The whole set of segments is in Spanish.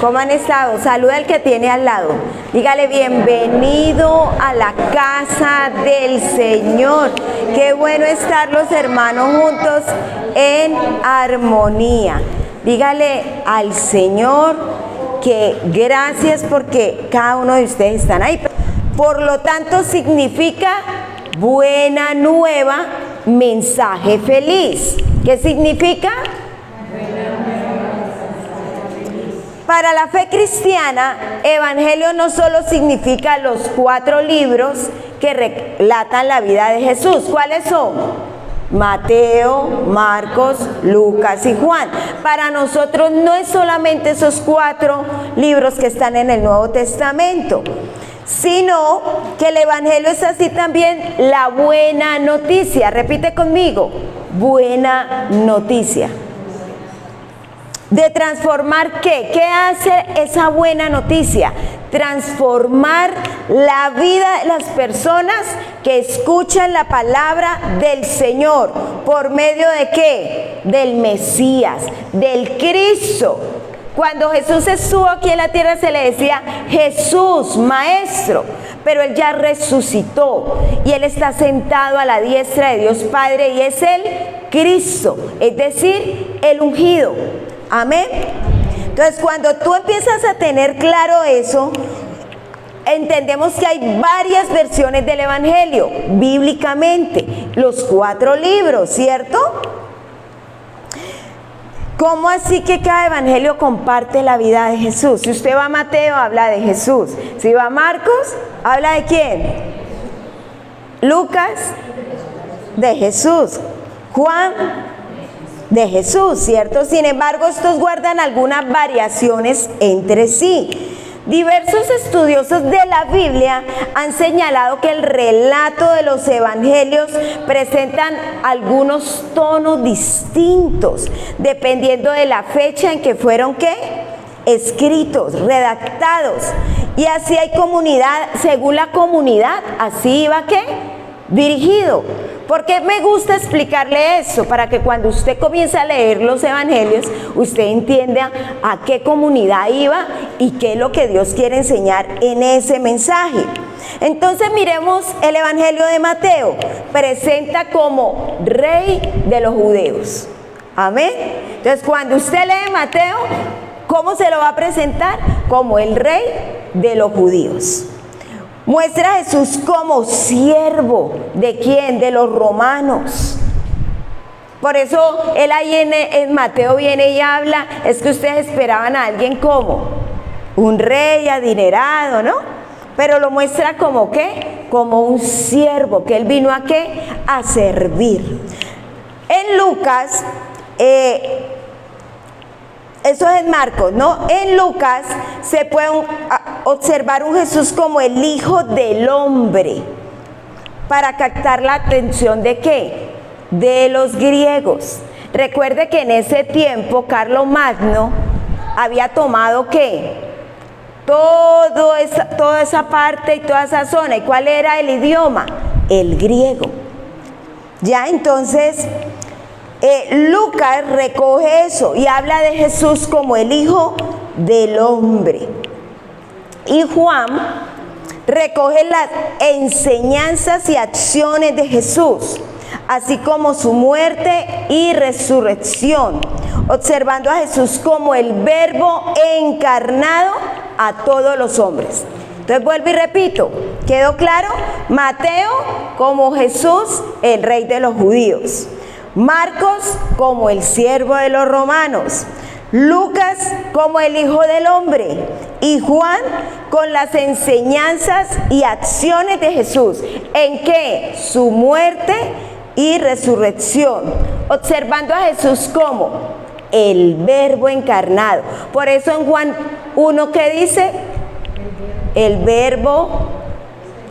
¿Cómo han estado? Saluda al que tiene al lado. Dígale, bienvenido a la casa del Señor. Qué bueno estar los hermanos juntos en armonía. Dígale al Señor que gracias porque cada uno de ustedes están ahí. Por lo tanto, significa buena nueva, mensaje feliz. ¿Qué significa? Para la fe cristiana, evangelio no solo significa los 4 libros que relatan la vida de Jesús. ¿Cuáles son? Mateo, Marcos, Lucas y Juan. Para nosotros no es solamente esos 4 libros que están en el Nuevo Testamento, sino que el evangelio es así también la buena noticia. Repite conmigo, buena noticia. De transformar ¿qué? ¿Qué hace esa buena noticia? Transformar la vida de las personas que escuchan la palabra del Señor. ¿Por medio de qué? Del Mesías, del Cristo. Cuando Jesús estuvo aquí en la tierra se le decía Jesús, Maestro, pero Él ya resucitó y Él está sentado a la diestra de Dios Padre y es el Cristo, es decir, el ungido. Amén. Entonces, cuando tú empiezas a tener claro eso, entendemos que hay varias versiones del evangelio, bíblicamente, los 4 libros, ¿cierto? ¿Cómo así que cada evangelio comparte la vida de Jesús? Si usted va a Mateo, habla de Jesús. Si va a Marcos, ¿habla de quién? Lucas, de Jesús. Juan, de Jesús, ¿cierto? Sin embargo, estos guardan algunas variaciones entre sí. Diversos estudiosos de la Biblia han señalado que el relato de los evangelios presentan algunos tonos distintos, dependiendo de la fecha en que fueron, ¿qué? Escritos, redactados. Y así hay comunidad, según la comunidad, así iba, ¿qué? Dirigido. ¿Por qué me gusta explicarle eso? Para que cuando usted comience a leer los evangelios, usted entienda a qué comunidad iba y qué es lo que Dios quiere enseñar en ese mensaje. Entonces miremos el evangelio de Mateo. Presenta como rey de los judíos. Amén. Entonces cuando usted lee Mateo, ¿cómo se lo va a presentar? Como el rey de los judíos. Muestra a Jesús como siervo. ¿De quién? De los romanos. Por eso él ahí en Mateo viene y habla, es que ustedes esperaban a alguien como un rey adinerado, ¿no? Pero lo muestra como ¿qué? Como un siervo, que él vino a ¿qué? A servir. En Lucas, eso es en Marcos, ¿no? En Lucas se puede observar un Jesús como el Hijo del Hombre, para captar la atención ¿de qué? De los griegos. Recuerde que en ese tiempo Carlomagno había tomado ¿qué? Toda esa parte y toda esa zona. ¿Y cuál era el idioma? El griego. Ya entonces Lucas recoge eso y habla de Jesús como el Hijo del Hombre. Y Juan recoge las enseñanzas y acciones de Jesús, así como su muerte y resurrección, observando a Jesús como el Verbo encarnado a todos los hombres. Entonces vuelvo y repito, ¿quedó claro? Mateo como Jesús, el rey de los judíos. Marcos como el siervo de los romanos. Lucas como el Hijo del Hombre. Y Juan con las enseñanzas y acciones de Jesús. ¿En qué? Su muerte y resurrección. Observando a Jesús como el Verbo encarnado. Por eso en Juan 1, ¿qué dice? El Verbo,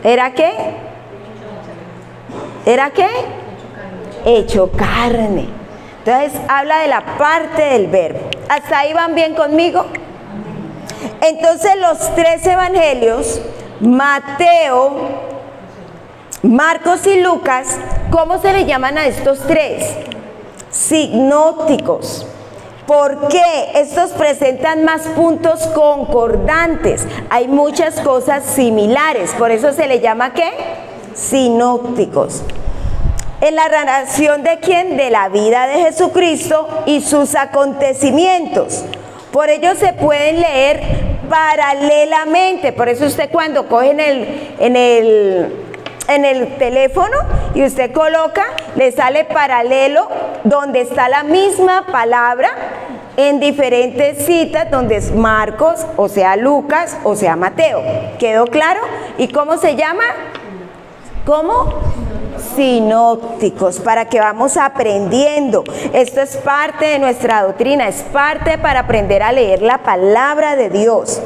¿era qué? ¿Era qué? Hecho carne. Entonces habla de la parte del verbo. ¿Hasta ahí van bien conmigo? Entonces los 3 evangelios, Mateo, Marcos y Lucas, ¿cómo se le llaman a estos 3? Sinópticos. ¿Por qué? Estos presentan más puntos concordantes. Hay muchas cosas similares. Por eso se le llama ¿qué? Sinópticos. En la narración de quién? De la vida de Jesucristo y sus acontecimientos. Por ello se pueden leer paralelamente. Por eso usted cuando coge en el teléfono y usted coloca, le sale paralelo donde está la misma palabra en diferentes citas, donde es Marcos, o sea Lucas, o sea Mateo. ¿Quedó claro? ¿Y cómo se llama? ¿Cómo? Sinópticos, para que vamos aprendiendo. Esto es parte de nuestra doctrina, es parte para aprender a leer la palabra de Dios.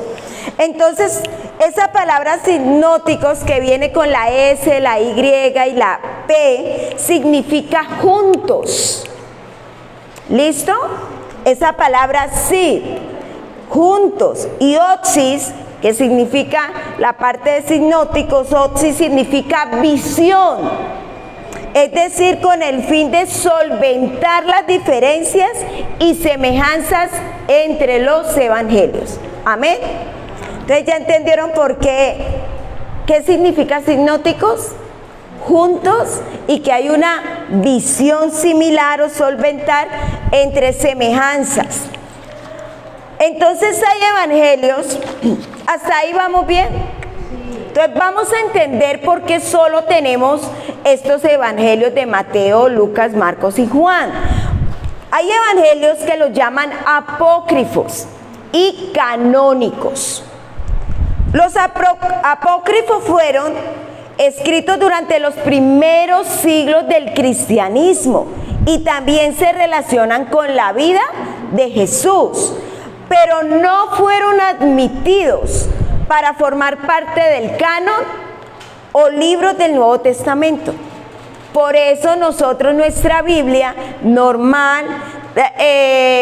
Entonces, esa palabra sinópticos que viene con la S, la Y y la P, significa juntos. ¿Listo? Esa palabra sí, juntos. Y oxis, que significa la parte de sinópticos, oxis significa visión. Es decir, con el fin de solventar las diferencias y semejanzas entre los evangelios. Amén. Entonces ya entendieron por qué significa sinópticos, juntos, y que hay una visión similar o solventar entre semejanzas. Entonces hay evangelios, hasta ahí vamos bien. Entonces vamos a entender por qué solo tenemos estos evangelios de Mateo, Lucas, Marcos y Juan. Hay evangelios que los llaman apócrifos y canónicos. Los apócrifos fueron escritos durante los primeros siglos del cristianismo y también se relacionan con la vida de Jesús, pero no fueron admitidos para formar parte del canon o libros del Nuevo Testamento. Por eso nosotros, nuestra Biblia normal,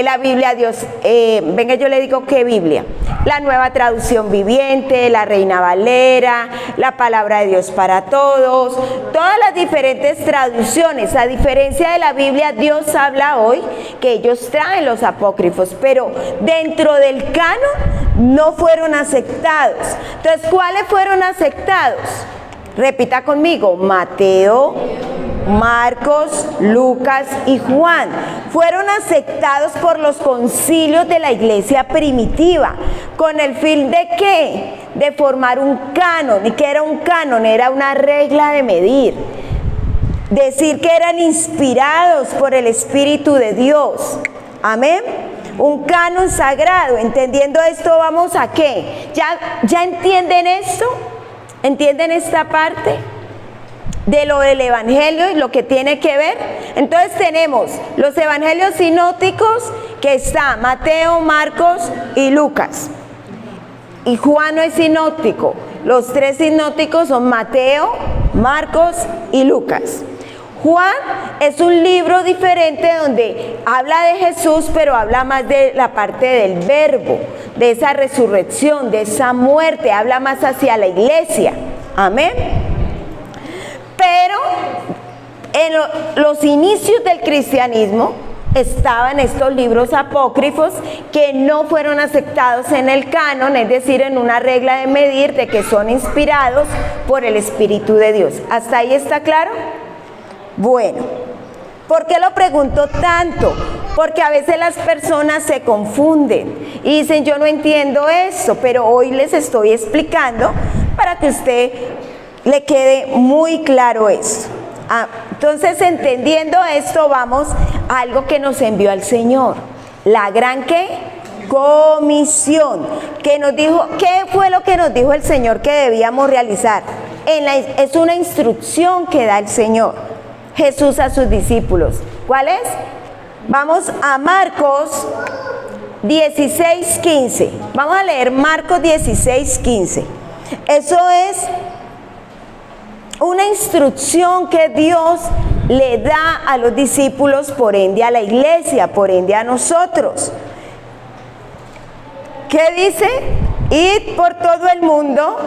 la Biblia Dios, venga, yo le digo qué Biblia, la Nueva Traducción Viviente, la Reina Valera, la Palabra de Dios para Todos, todas las diferentes traducciones. A diferencia de la Biblia, Dios habla hoy que ellos traen los apócrifos, pero dentro del canon no fueron aceptados. Entonces, ¿cuáles fueron aceptados? Repita conmigo: Mateo, Marcos, Lucas y Juan. Fueron aceptados por los concilios de la iglesia primitiva. ¿Con el fin de qué? De formar un canon. ¿Y qué era un canon? Era una regla de medir. Decir que eran inspirados por el Espíritu de Dios. Amén. Un canon sagrado. Entendiendo esto, ¿vamos a qué? ¿Ya entienden esto? ¿Entienden esta parte de lo del evangelio y lo que tiene que ver? Entonces tenemos los evangelios sinópticos, que está Mateo, Marcos y Lucas. Y Juan no es sinóptico. Los tres sinópticos son Mateo, Marcos y Lucas. Juan es un libro diferente donde habla de Jesús, pero habla más de la parte del verbo, de esa resurrección, de esa muerte, habla más hacia la iglesia. Amén. Pero en los inicios del cristianismo estaban estos libros apócrifos que no fueron aceptados en el canon, es decir, en una regla de medir de que son inspirados por el Espíritu de Dios. ¿Hasta ahí está claro? Bueno, ¿por qué lo pregunto tanto? Porque a veces las personas se confunden y dicen: yo no entiendo eso, pero hoy les estoy explicando para que a usted le quede muy claro eso. Entonces, entendiendo esto, vamos a algo que nos envió el Señor, la gran ¿qué? Comisión, que nos dijo. ¿Qué fue lo que nos dijo el Señor que debíamos realizar? Es una instrucción que da el Señor Jesús a sus discípulos. ¿Cuál es? Vamos a Marcos 16:15. Vamos a leer Marcos 16:15. Eso es una instrucción que Dios le da a los discípulos, por ende a la iglesia, por ende a nosotros. ¿Qué dice? Id por todo el mundo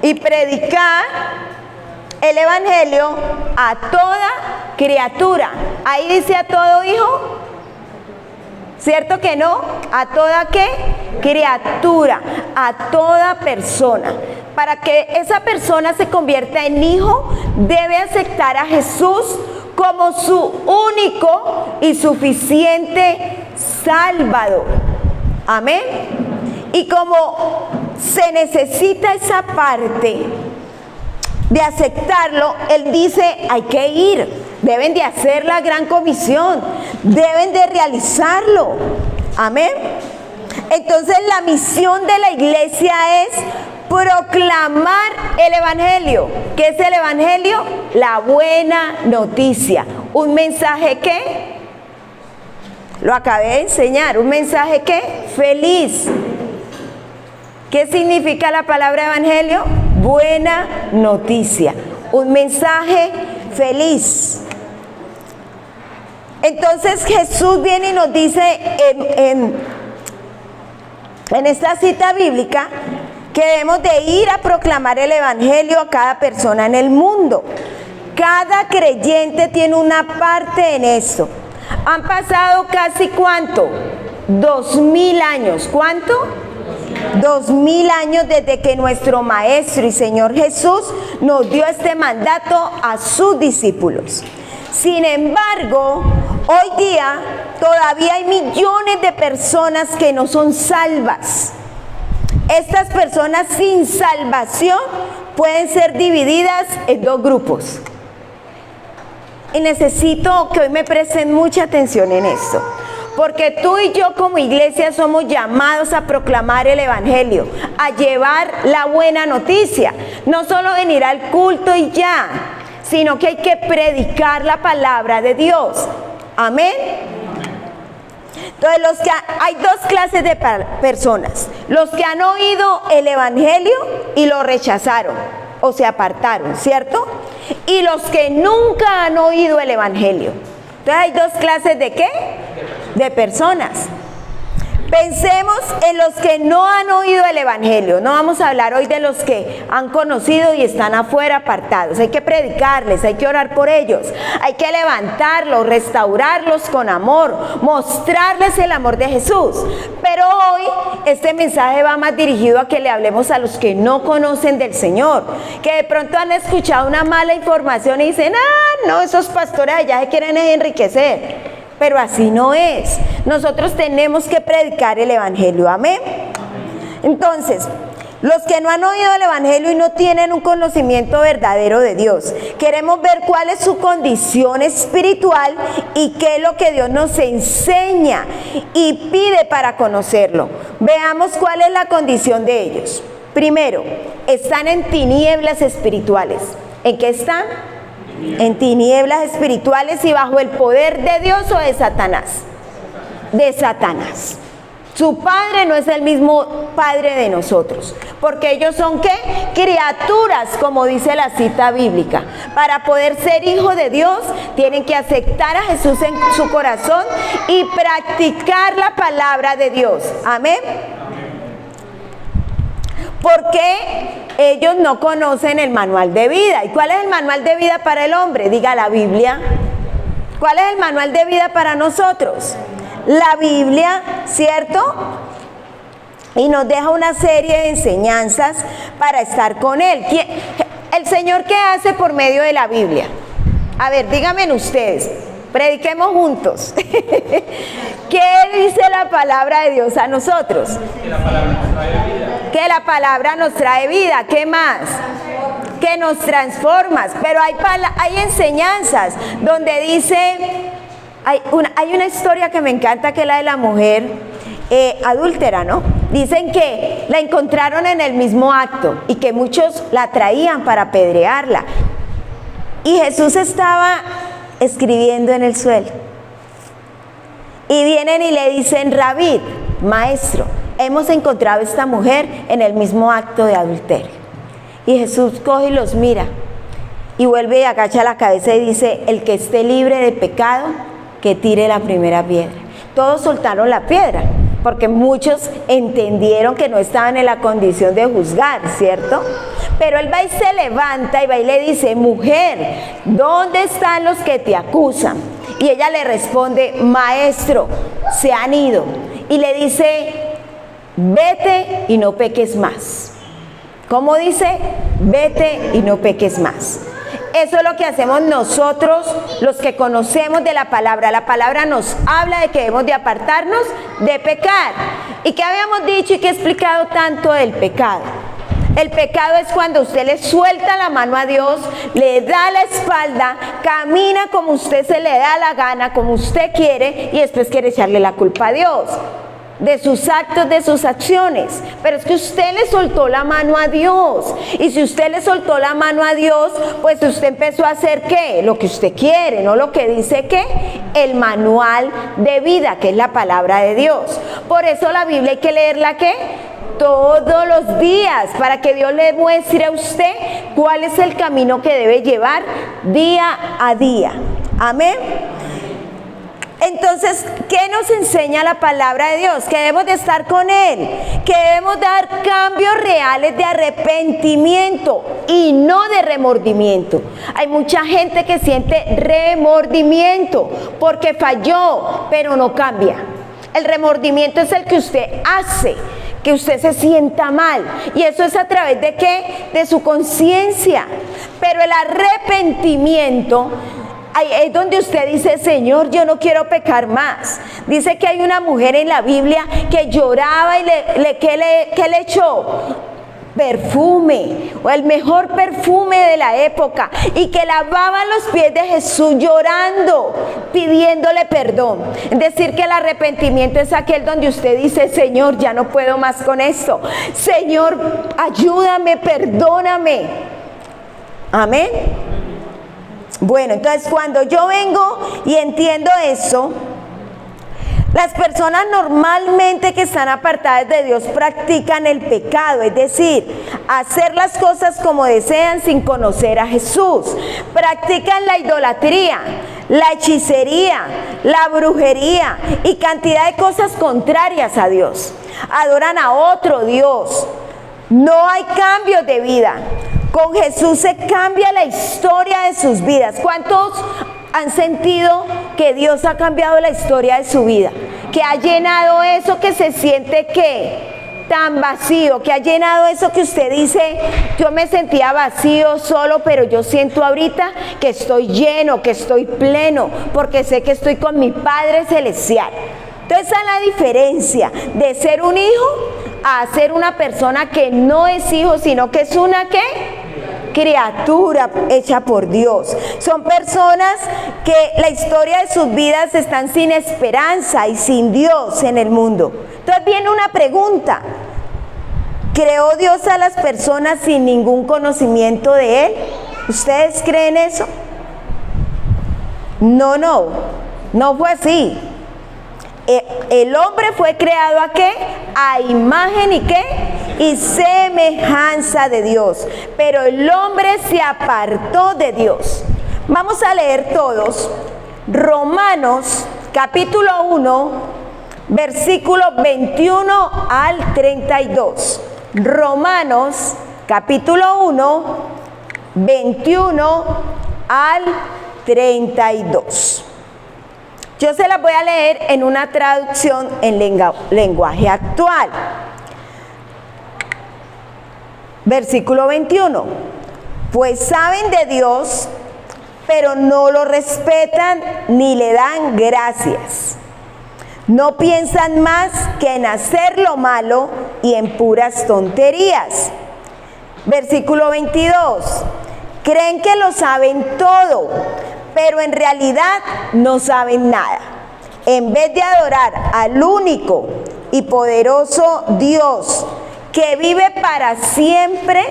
y predicar el evangelio a toda criatura. Ahí dice a todo hijo. ¿Cierto que no? ¿A toda qué? Criatura, a toda persona. Para que esa persona se convierta en hijo, debe aceptar a Jesús como su único y suficiente Salvador. Amén. Y como se necesita esa parte de aceptarlo, Él dice, hay que ir, deben de hacer la gran comisión, deben de realizarlo. Amén. Entonces la misión de la iglesia es proclamar el evangelio. ¿Qué es el evangelio? La buena noticia. Un mensaje que, lo acabé de enseñar, un mensaje que, feliz. ¿Qué significa la palabra evangelio? Buena noticia. Un mensaje feliz. Entonces Jesús viene y nos dice en esta cita bíblica que debemos de ir a proclamar el evangelio a cada persona en el mundo. Cada creyente tiene una parte en esto. Han pasado casi ¿cuánto? 2000 años. ¿Cuánto? 2000 años desde que nuestro Maestro y Señor Jesús nos dio este mandato a sus discípulos. Sin embargo, hoy día todavía hay millones de personas que no son salvas. Estas personas sin salvación pueden ser divididas en dos grupos. Y necesito que hoy me presten mucha atención en esto. Porque tú y yo como iglesia somos llamados a proclamar el evangelio, a llevar la buena noticia. No solo venir al culto y ya, sino que hay que predicar la palabra de Dios. Amén. Entonces hay dos clases de personas. Los que han oído el evangelio y lo rechazaron o se apartaron, ¿cierto? Y los que nunca han oído el evangelio. Entonces hay dos clases ¿de qué? De personas. Pensemos en los que no han oído el evangelio. No vamos a hablar hoy de los que han conocido y están afuera apartados. Hay que predicarles, hay que orar por ellos, hay que levantarlos, restaurarlos con amor, mostrarles el amor de Jesús. Pero hoy este mensaje va más dirigido a que le hablemos a los que no conocen del Señor, que de pronto han escuchado una mala información y dicen, no, esos pastores allá se quieren enriquecer. Pero así no es. Nosotros tenemos que predicar el evangelio. Amén. Entonces, los que no han oído el evangelio y no tienen un conocimiento verdadero de Dios, queremos ver cuál es su condición espiritual y qué es lo que Dios nos enseña y pide para conocerlo. Veamos cuál es la condición de ellos. Primero, están en tinieblas espirituales. ¿En qué están? En tinieblas espirituales y bajo el poder de Dios o de Satanás. De Satanás. Su padre no es el mismo padre de nosotros, porque ellos son ¿qué? Criaturas, como dice la cita bíblica. Para poder ser hijo de Dios, tienen que aceptar a Jesús en su corazón y practicar la palabra de Dios. Amén. Porque ellos no conocen el manual de vida. ¿Y cuál es el manual de vida para el hombre? Diga la Biblia. ¿Cuál es el manual de vida para nosotros? La Biblia, ¿cierto? Y nos deja una serie de enseñanzas para estar con Él. ¿El Señor qué hace por medio de la Biblia? A ver, díganme ustedes. Prediquemos juntos. ¿Qué dice la palabra de Dios a nosotros? Que la palabra nos trae vida. Que la palabra nos trae vida. ¿Qué más? Que nos transforma. Pero hay enseñanzas donde dice, hay una historia que me encanta, que es la de la mujer adúltera, ¿no? Dicen que la encontraron en el mismo acto y que muchos la traían para apedrearla. Y Jesús estaba escribiendo en el suelo. Y vienen y le dicen, Rabí, maestro, hemos encontrado a esta mujer en el mismo acto de adulterio. Y Jesús coge y los mira y vuelve y agacha la cabeza y dice, el que esté libre de pecado, que tire la primera piedra. Todos soltaron la piedra, porque muchos entendieron que no estaban en la condición de juzgar, ¿cierto? Pero él va y se levanta y va y le dice, mujer, ¿dónde están los que te acusan? Y ella le responde, maestro, se han ido. Y le dice, vete y no peques más. ¿Cómo dice? Vete y no peques más. Eso es lo que hacemos nosotros, los que conocemos de la palabra. La palabra nos habla de que debemos de apartarnos de pecar. ¿Y qué habíamos dicho y qué he explicado tanto del pecado? El pecado es cuando usted le suelta la mano a Dios, le da la espalda, camina como usted se le da la gana, como usted quiere, y después quiere echarle la culpa a Dios de sus actos, de sus acciones. Pero es que usted le soltó la mano a Dios, y si usted le soltó la mano a Dios, pues usted empezó a hacer ¿qué? Lo que usted quiere, no lo que dice ¿qué? El manual de vida, que es la palabra de Dios. Por eso la Biblia hay que leerla ¿qué? Todos los días, para que Dios le muestre a usted cuál es el camino que debe llevar día a día. Amén. Entonces, ¿qué nos enseña la palabra de Dios? Que debemos de estar con Él, que debemos dar cambios reales de arrepentimiento y no de remordimiento. Hay mucha gente que siente remordimiento porque falló, pero no cambia. El remordimiento es el que usted hace que usted se sienta mal, y eso es a través de ¿qué? De su conciencia. Pero el arrepentimiento es donde usted dice, Señor, yo no quiero pecar más. Dice que hay una mujer en la Biblia que lloraba y ¿qué le echó? Perfume, o el mejor perfume de la época, y que lavaba los pies de Jesús llorando, pidiéndole perdón. Es decir, que el arrepentimiento es aquel donde usted dice, Señor, ya no puedo más con esto. Señor, ayúdame, perdóname. Amén. Bueno, entonces cuando yo vengo y entiendo eso, las personas normalmente que están apartadas de Dios practican el pecado, es decir, hacer las cosas como desean sin conocer a Jesús. Practican la idolatría, la hechicería, la brujería y cantidad de cosas contrarias a Dios. Adoran a otro Dios. No hay cambios de vida. Con Jesús se cambia la historia de sus vidas. ¿Cuántos han sentido que Dios ha cambiado la historia de su vida? Que ha llenado eso que se siente ¿qué? Tan vacío, que ha llenado eso que usted dice, yo me sentía vacío, solo, pero yo siento ahorita que estoy lleno, que estoy pleno, porque sé que estoy con mi Padre Celestial. Entonces esa es la diferencia de ser un hijo a ser una persona que no es hijo, sino que es una ¿qué? Criatura hecha por Dios. Son personas que la historia de sus vidas están sin esperanza y sin Dios en el mundo. Entonces viene una pregunta: ¿creó Dios a las personas sin ningún conocimiento de Él? ¿Ustedes creen eso? No fue así. El hombre fue creado ¿a qué? A imagen y ¿qué? Y semejanza de Dios. Pero el hombre se apartó de Dios. Vamos a leer todos Romanos capítulo 1, versículo 21 al 32. Romanos capítulo 1, 21 al 32. Yo se las voy a leer en una traducción en lenguaje actual. Versículo 21. Pues saben de Dios, pero no lo respetan ni le dan gracias. No piensan más que en hacer lo malo y en puras tonterías. Versículo 22. Creen que lo saben todo, pero en realidad no saben nada. En vez de adorar al único y poderoso Dios que vive para siempre,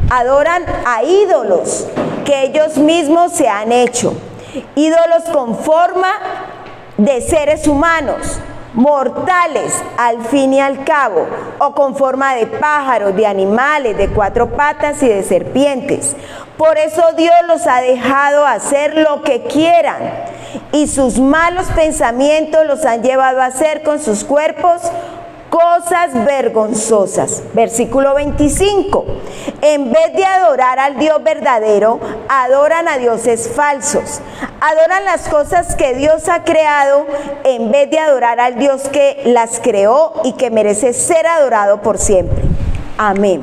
adoran a ídolos que ellos mismos se han hecho. Ídolos con forma de seres humanos, mortales al fin y al cabo, o con forma de pájaros, de animales, de cuatro patas y de serpientes. Por eso Dios los ha dejado hacer lo que quieran, y sus malos pensamientos los han llevado a hacer con sus cuerpos cosas vergonzosas. Versículo 25. En vez de adorar al Dios verdadero, adoran a dioses falsos. Adoran las cosas que Dios ha creado en vez de adorar al Dios que las creó y que merece ser adorado por siempre. Amén.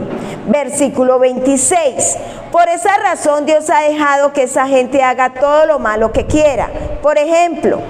Versículo 26. Por esa razón Dios ha dejado que esa gente haga todo lo malo que quiera. Por ejemplo,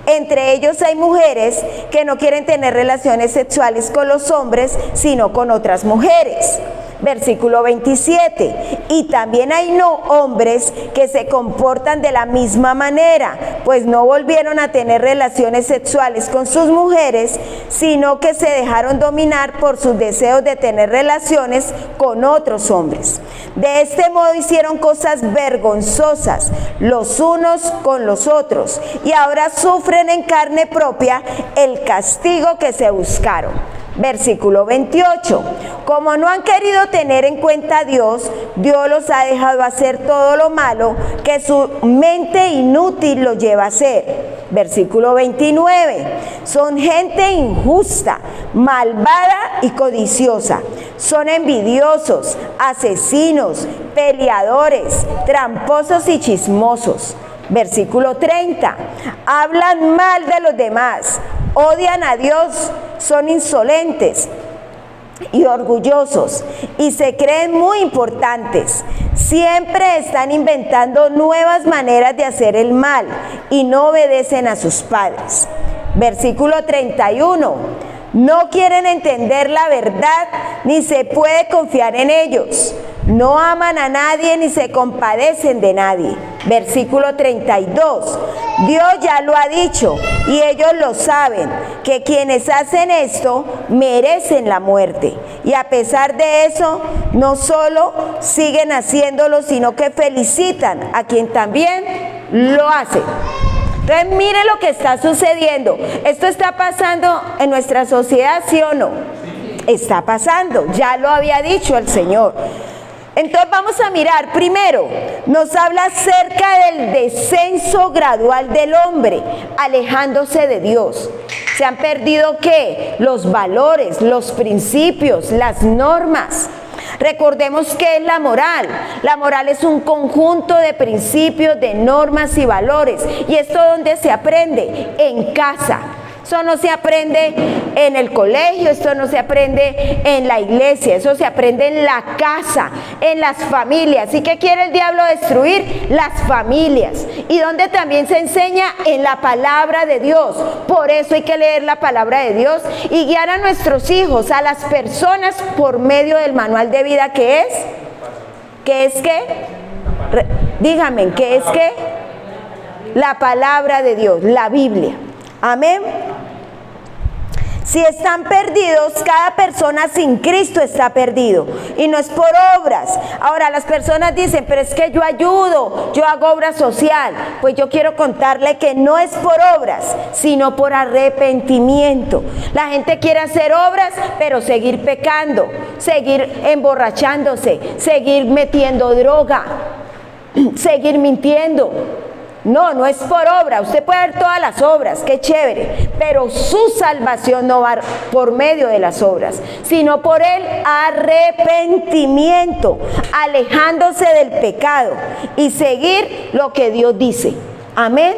entre ellos hay mujeres que no quieren tener relaciones sexuales con los hombres, sino con otras mujeres. Versículo 27. Y también hay hombres que se comportan de la misma manera, pues no volvieron a tener relaciones sexuales con sus mujeres, sino que se dejaron dominar por sus deseos de tener relaciones con otros hombres. De este modo hicieron cosas vergonzosas los unos con los otros, y ahora sufren en carne propia el castigo que se buscaron. Versículo 28. Como no han querido tener en cuenta a Dios, Dios los ha dejado hacer todo lo malo que su mente inútil los lleva a hacer. Versículo 29. Son gente injusta, malvada y codiciosa. Son envidiosos, asesinos, peleadores, tramposos y chismosos. Versículo 30. Hablan mal de los demás, odian a Dios, son insolentes y orgullosos y se creen muy importantes. Siempre están inventando nuevas maneras de hacer el mal y no obedecen a sus padres. Versículo 31. No quieren entender la verdad ni se puede confiar en ellos. No aman a nadie ni se compadecen de nadie. Versículo 32. Dios ya lo ha dicho y ellos lo saben, que quienes hacen esto merecen la muerte. Y a pesar de eso, no solo siguen haciéndolo, sino que felicitan a quien también lo hace. Entonces mire lo que está sucediendo. Esto está pasando en nuestra sociedad, ¿sí o no? Está pasando, ya lo había dicho el Señor. Entonces vamos a mirar, primero, nos habla acerca del descenso gradual del hombre, alejándose de Dios. Se han perdido, ¿qué? Los valores, los principios, las normas. Recordemos qué es la moral. La moral es un conjunto de principios, de normas y valores. ¿Y esto dónde se aprende? En casa. Eso no se aprende en el colegio, esto no se aprende en la iglesia, eso se aprende en la casa, en las familias. ¿Y qué quiere el diablo destruir? Las familias. Y donde también se enseña en la palabra de Dios. Por eso hay que leer la palabra de Dios y guiar a nuestros hijos, a las personas, por medio del manual de vida que es. ¿Qué es qué? Díganme, ¿qué es qué? La palabra de Dios, la Biblia. Amén. Si están perdidos, cada persona sin Cristo está perdido. Y no es por obras. Ahora las personas dicen, pero es que yo ayudo, yo hago obra social. Pues yo quiero contarle que no es por obras, sino por arrepentimiento. La gente quiere hacer obras, pero seguir pecando, seguir emborrachándose, seguir metiendo droga, seguir mintiendo. No, no es por obra. Usted puede ver todas las obras, qué chévere, pero su salvación no va por medio de las obras, sino por el arrepentimiento, alejándose del pecado y seguir lo que Dios dice. Amén.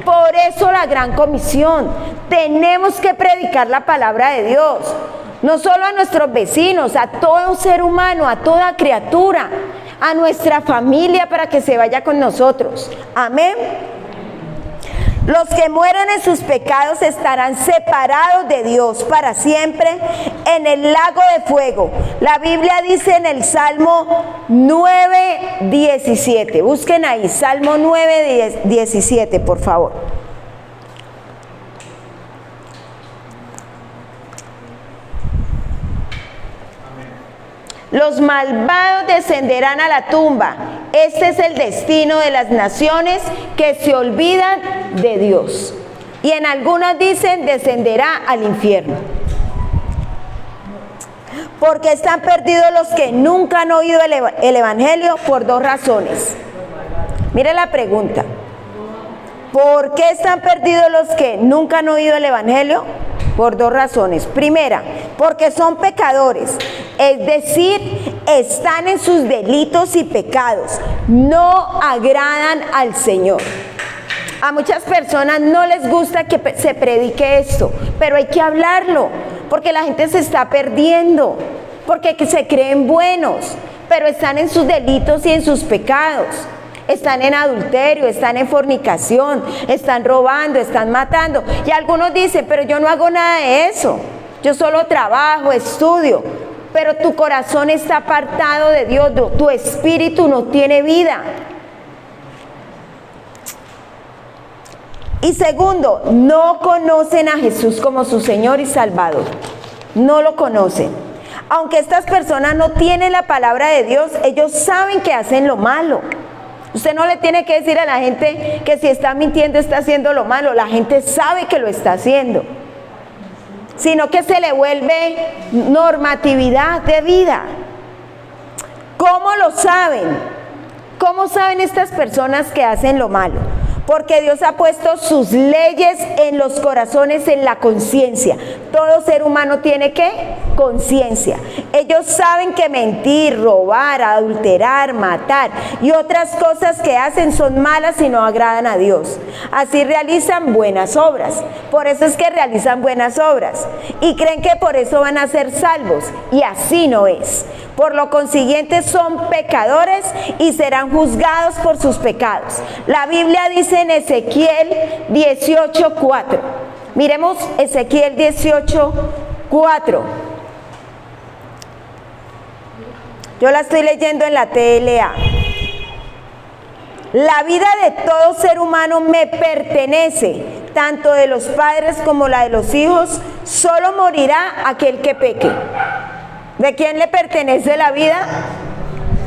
Por eso la gran comisión. Tenemos que predicar la palabra de Dios, no solo a nuestros vecinos, a todo ser humano, a toda criatura, a nuestra familia, para que se vaya con nosotros. Amén. Los que mueren en sus pecados estarán separados de Dios para siempre en el lago de fuego. La Biblia dice en el Salmo 9:17. Busquen ahí, Salmo 9:17, por favor. Los malvados descenderán a la tumba. Este es el destino de las naciones que se olvidan de Dios. Y en algunos dicen, descenderá al infierno. Porque están perdidos los que nunca han oído el Evangelio por dos razones. Mire la pregunta. ¿Por qué están perdidos los que nunca han oído el Evangelio? por dos razones. Primera, porque son pecadores, es decir, están en sus delitos y pecados, no agradan al Señor. A muchas personas no les gusta que se predique esto, pero hay que hablarlo, porque la gente se está perdiendo, porque se creen buenos, pero están en sus delitos y en sus pecados. Están en adulterio, están en fornicación, están robando, están matando. Y algunos dicen, pero yo no hago nada de eso, yo solo trabajo, estudio. Pero tu corazón está apartado de Dios, tu espíritu no tiene vida. Y segundo, no conocen a Jesús como su Señor y Salvador. No lo conocen. Aunque estas personas no tienen la palabra de Dios, ellos saben que hacen lo malo. Usted no le tiene que decir a la gente que si está mintiendo está haciendo lo malo. La gente sabe que lo está haciendo. Sino que se le vuelve normatividad de vida. ¿Cómo lo saben? ¿Cómo saben estas personas que hacen lo malo? Porque Dios ha puesto sus leyes en los corazones, en la conciencia. Todo ser humano tiene ¿qué? Conciencia. Ellos saben que mentir, robar, adulterar, matar y otras cosas que hacen son malas y no agradan a Dios. Así realizan buenas obras. Por eso es que realizan buenas obras. Y creen que por eso van a ser salvos. Y así no es. Por lo consiguiente son pecadores y serán juzgados por sus pecados. La Biblia dice en Ezequiel 18:4. Miremos Ezequiel 18:4. Yo la estoy leyendo en la TLA. La vida de todo ser humano me pertenece, tanto de los padres como la de los hijos. Solo morirá aquel que peque. ¿De quién le pertenece la vida?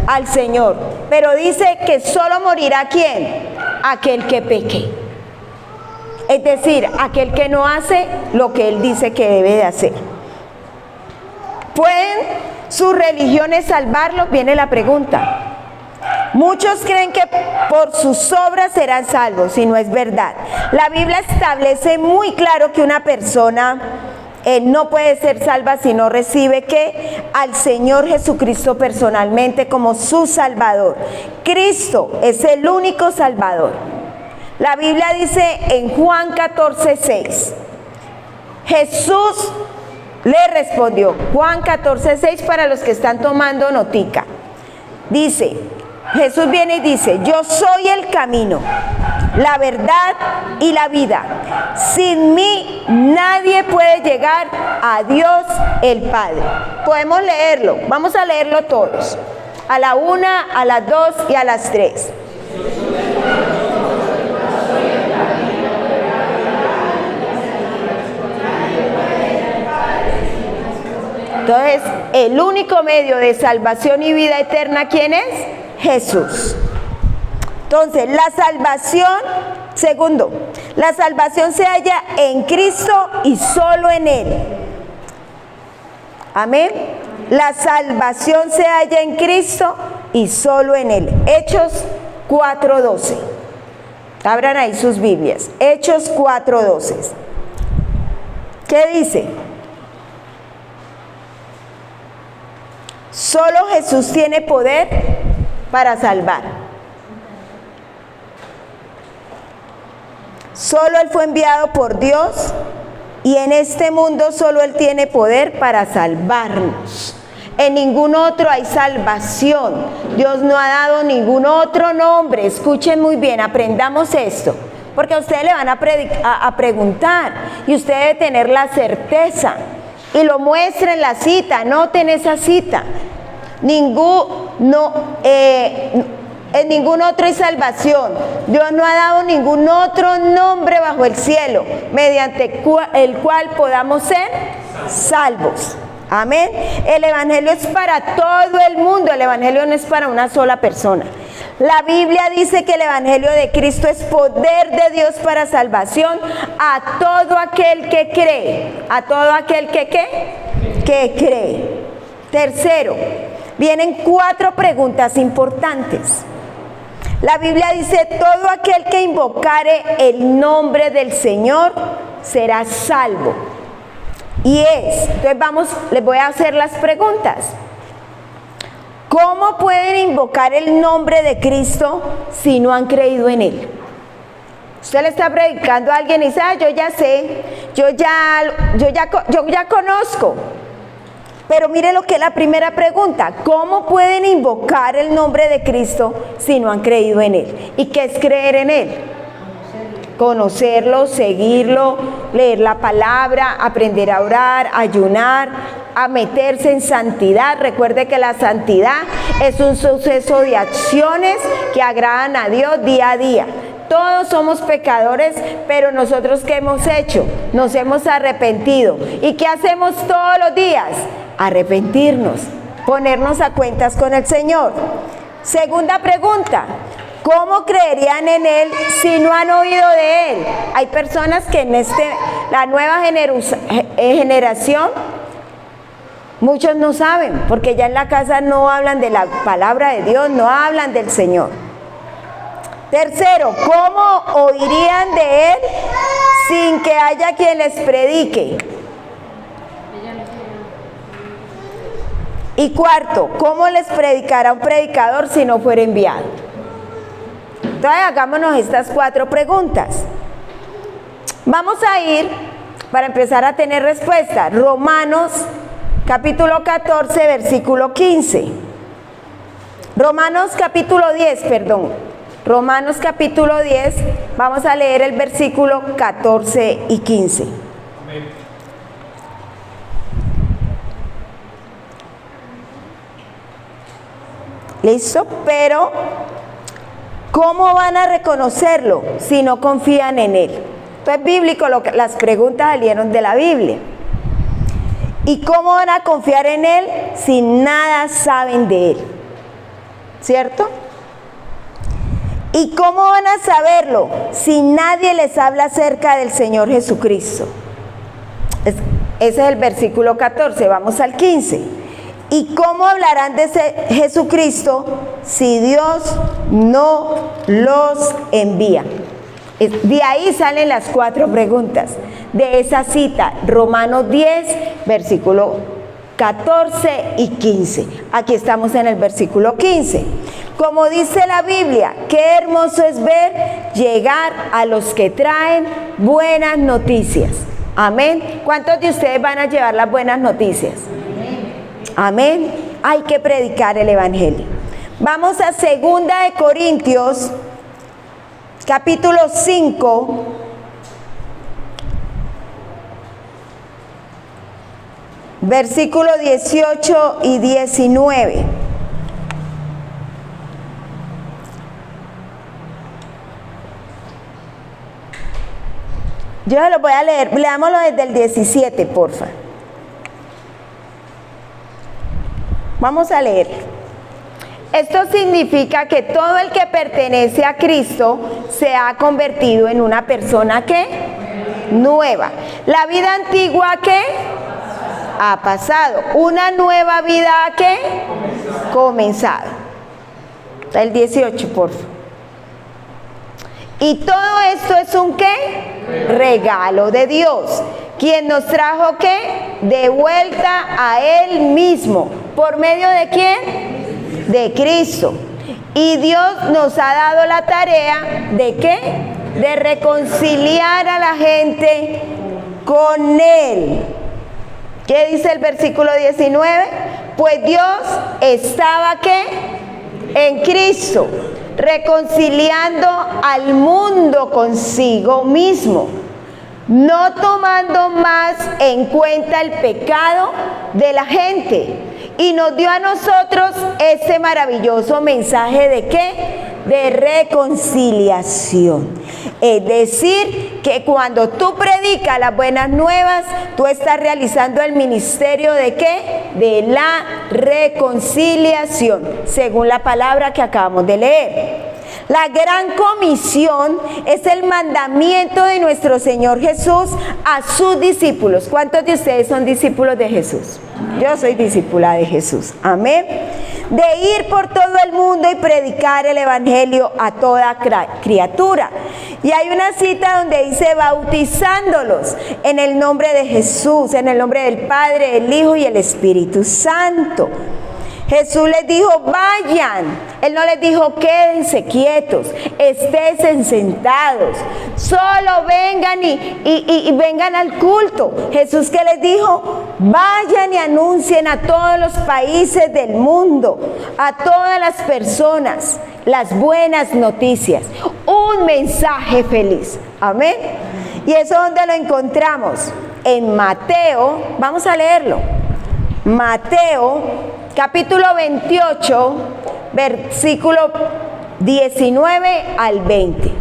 Al Señor. Pero dice que solo morirá ¿quién? Aquel que peque. Es decir, aquel que no hace lo que Él dice que debe de hacer. ¿Pueden sus religiones salvarlos? Viene la pregunta. Muchos creen que por sus obras serán salvos, y no es verdad. La Biblia establece muy claro que una persona no puede ser salva si no recibe ¿qué? Al Señor Jesucristo personalmente como su Salvador. Cristo es el único Salvador. La Biblia dice en Juan 14:6. Jesús le respondió, Juan 14:6 para los que están tomando notica. Dice, Jesús viene y dice, yo soy el camino, la verdad y la vida. Sin mí nadie puede llegar a Dios el Padre. Podemos leerlo, vamos a leerlo todos. A la 1, a las 2 y a las 3. Entonces, el único medio de salvación y vida eterna, ¿quién es? Jesús. Entonces, la salvación, segundo, la salvación se halla en Cristo y solo en Él. Amén. La salvación se halla en Cristo y solo en Él. Hechos 4:12. Abran ahí sus Biblias. Hechos 4:12. ¿Qué dice? Solo Jesús tiene poder para salvar. Solo Él fue enviado por Dios y en este mundo solo Él tiene poder para salvarnos. En ningún otro hay salvación. Dios no ha dado ningún otro nombre. Escuchen muy bien, aprendamos esto. Porque a ustedes le van a preguntar y usted debe tener la certeza. Y lo muestra en la cita, noten esa cita. En ningún otro hay salvación. Dios no ha dado ningún otro nombre bajo el cielo, mediante el cual podamos ser salvos. Amén. El Evangelio es para todo el mundo, el Evangelio no es para una sola persona. La Biblia dice que el Evangelio de Cristo es poder de Dios para salvación a todo aquel que cree. A todo aquel que ¿qué? Que cree. Tercero, vienen 4 preguntas importantes. La Biblia dice, todo aquel que invocare el nombre del Señor será salvo. Entonces les voy a hacer las preguntas. ¿Cómo pueden invocar el nombre de Cristo si no han creído en Él? Usted le está predicando a alguien y dice, yo ya sé, yo ya conozco. Pero mire lo que es la primera pregunta. ¿Cómo pueden invocar el nombre de Cristo si no han creído en Él? ¿Y qué es creer en Él? Conocerlo, seguirlo, leer la palabra, aprender a orar, ayunar, a meterse en santidad. Recuerde que la santidad es un suceso de acciones que agradan a Dios día a día. Todos somos pecadores, pero nosotros ¿qué hemos hecho? Nos hemos arrepentido. ¿Y qué hacemos todos los días? Arrepentirnos, ponernos a cuentas con el Señor. Segunda pregunta. ¿Cómo creerían en Él si no han oído de Él? Hay personas que en la nueva generación, muchos no saben, porque ya en la casa no hablan de la palabra de Dios, no hablan del Señor. Tercero, ¿cómo oirían de Él sin que haya quien les predique? Y cuarto, ¿cómo les predicará un predicador si no fuera enviado? Entonces hagámonos estas 4 preguntas. Vamos a ir, para empezar a tener respuesta, Romanos capítulo 14, versículo 15. Romanos capítulo 10, vamos a leer el versículo 14 y 15. Amén. ¿Listo? Pero, ¿cómo van a reconocerlo si no confían en Él? Entonces, bíblico, las preguntas salieron de la Biblia. ¿Y cómo van a confiar en Él si nada saben de Él? ¿Cierto? ¿Y cómo van a saberlo si nadie les habla acerca del Señor Jesucristo? Ese es el versículo 14, vamos al 15. ¿Y cómo hablarán de Jesucristo si Dios no los envía? De ahí salen las 4 preguntas de esa cita, Romanos 10, versículo 14 y 15. Aquí estamos en el versículo 15. Como dice la Biblia, qué hermoso es ver llegar a los que traen buenas noticias. Amén. ¿Cuántos de ustedes van a llevar las buenas noticias? Amén. Hay que predicar el Evangelio. Vamos a 2 de Corintios, capítulo 5. Versículo 18 y 19. Yo lo voy a leer, leámoslo desde el 17, porfa. Vamos a leer. Esto significa que todo el que pertenece a Cristo se ha convertido en una persona ¿qué? Nueva. La vida antigua ¿qué? Ha pasado. Una nueva vida ¿qué? Comenzado. El 18, por favor. Y todo esto es un ¿qué? Regalo de Dios, quien nos trajo ¿qué? De vuelta a Él mismo. ¿Por medio de quién? De Cristo. Y Dios nos ha dado la tarea ¿de qué? De reconciliar a la gente con Él. ¿Qué dice el versículo 19? Pues Dios estaba ¿qué? En Cristo, reconciliando al mundo consigo mismo, no tomando más en cuenta el pecado de la gente, y nos dio a nosotros este maravilloso mensaje ¿de qué? De reconciliación. Es decir, que cuando tú predicas las buenas nuevas, tú estás realizando el ministerio ¿de qué? De la reconciliación, según la palabra que acabamos de leer. La gran comisión es el mandamiento de nuestro Señor Jesús a sus discípulos. ¿Cuántos de ustedes son discípulos de Jesús? Yo soy discípula de Jesús. Amén. De ir por todo el mundo y predicar el evangelio a toda criatura. Y hay una cita donde dice bautizándolos en el nombre de Jesús, en el nombre del Padre, el Hijo y el Espíritu Santo. Jesús les dijo, vayan. Él no les dijo, quédense quietos, estén sentados, solo vengan y vengan al culto. Jesús, ¿qué les dijo? Vayan y anuncien a todos los países del mundo, a todas las personas, las buenas noticias, un mensaje feliz. Amén. ¿Y eso dónde lo encontramos? En Mateo, vamos a leerlo. Mateo capítulo 28, versículo 19 al 20.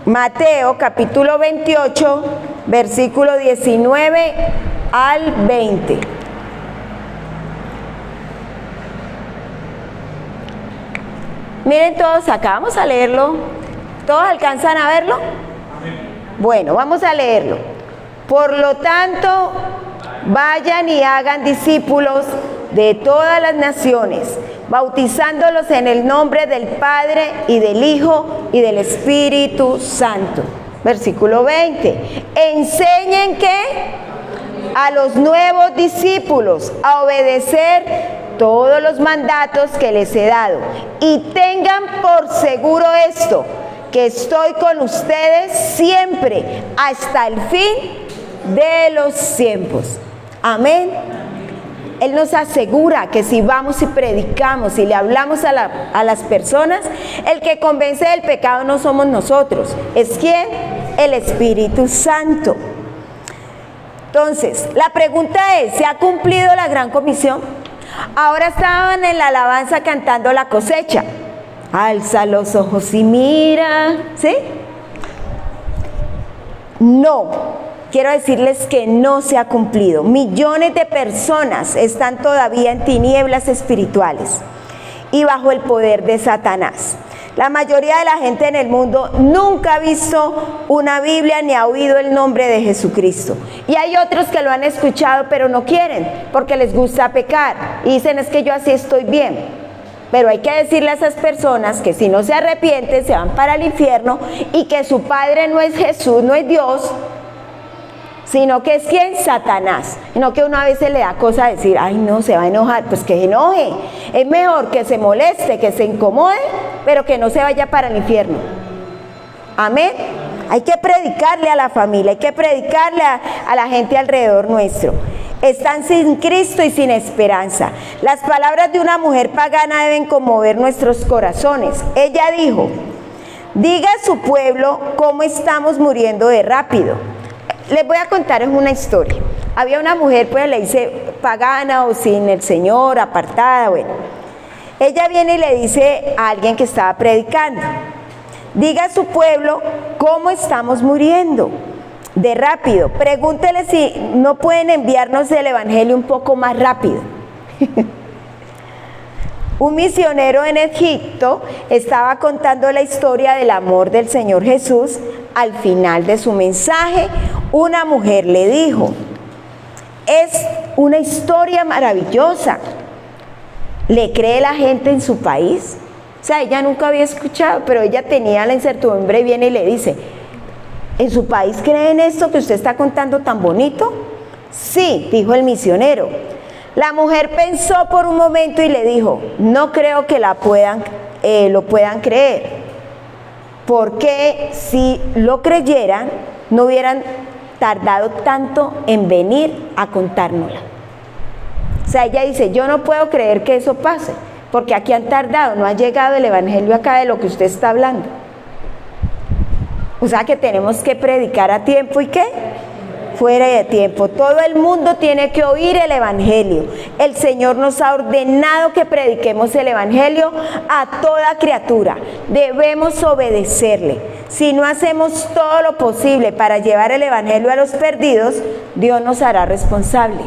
Mateo capítulo 28, versículo 19 al 20. Miren todos acá, vamos a leerlo. ¿Todos alcanzan a verlo? Bueno, vamos a leerlo. Por lo tanto, vayan y hagan discípulos de todas las naciones, bautizándolos en el nombre del Padre y del Hijo y del Espíritu Santo. Versículo 20. Enseñen que a los nuevos discípulos a obedecer todos los mandatos que les he dado. Y tengan por seguro esto, que estoy con ustedes siempre hasta el fin de los tiempos. Amén. Él nos asegura que si vamos y predicamos y le hablamos a las personas, el que convence del pecado no somos nosotros. ¿Es quién? El Espíritu Santo. Entonces, la pregunta es, ¿se ha cumplido la gran comisión? Ahora estaban en la alabanza cantando la cosecha. Alza los ojos y mira, ¿sí? No. Quiero decirles que no se ha cumplido. Millones de personas están todavía en tinieblas espirituales y bajo el poder de Satanás. La mayoría de la gente en el mundo nunca ha visto una Biblia ni ha oído el nombre de Jesucristo. Y hay otros que lo han escuchado pero no quieren porque les gusta pecar y dicen, es que yo así estoy bien. Pero hay que decirle a esas personas que si no se arrepienten se van para el infierno y que su padre no es Jesús, no es Dios, sino que es ¿quién? Satanás. Sino que uno a veces le da cosa decir, ay no, se va a enojar, pues que se enoje. Es mejor que se moleste, que se incomode, pero que no se vaya para el infierno. Amén. Hay que predicarle a la familia, hay que predicarle a la gente alrededor nuestro. Están sin Cristo y sin esperanza. Las palabras de una mujer pagana deben conmover nuestros corazones. Ella dijo, diga a su pueblo cómo estamos muriendo de rápido. Les voy a contar una historia. Había una mujer, pues le dice pagana o sin el Señor, apartada, bueno. Ella viene y le dice a alguien que estaba predicando, diga a su pueblo cómo estamos muriendo de rápido. Pregúntele si no pueden enviarnos el evangelio un poco más rápido. Un misionero en Egipto estaba contando la historia del amor del Señor Jesús. Al final de su mensaje, una mujer le dijo, es una historia maravillosa. ¿Le cree la gente en su país? O sea, ella nunca había escuchado, pero ella tenía la incertidumbre y viene y le dice, ¿en su país creen esto que usted está contando tan bonito? Sí, dijo el misionero. La mujer pensó por un momento y le dijo, no creo que lo puedan creer, porque si lo creyeran, no hubieran tardado tanto en venir a contárnosla. O sea, ella dice, yo no puedo creer que eso pase, porque aquí han tardado, no ha llegado el evangelio acá de lo que usted está hablando. O sea que tenemos que predicar a tiempo, ¿y qué? Fuera de tiempo. Todo el mundo tiene que oír el evangelio. El Señor nos ha ordenado que prediquemos el evangelio a toda criatura. Debemos obedecerle. Si no hacemos todo lo posible para llevar el evangelio a los perdidos, Dios nos hará responsable.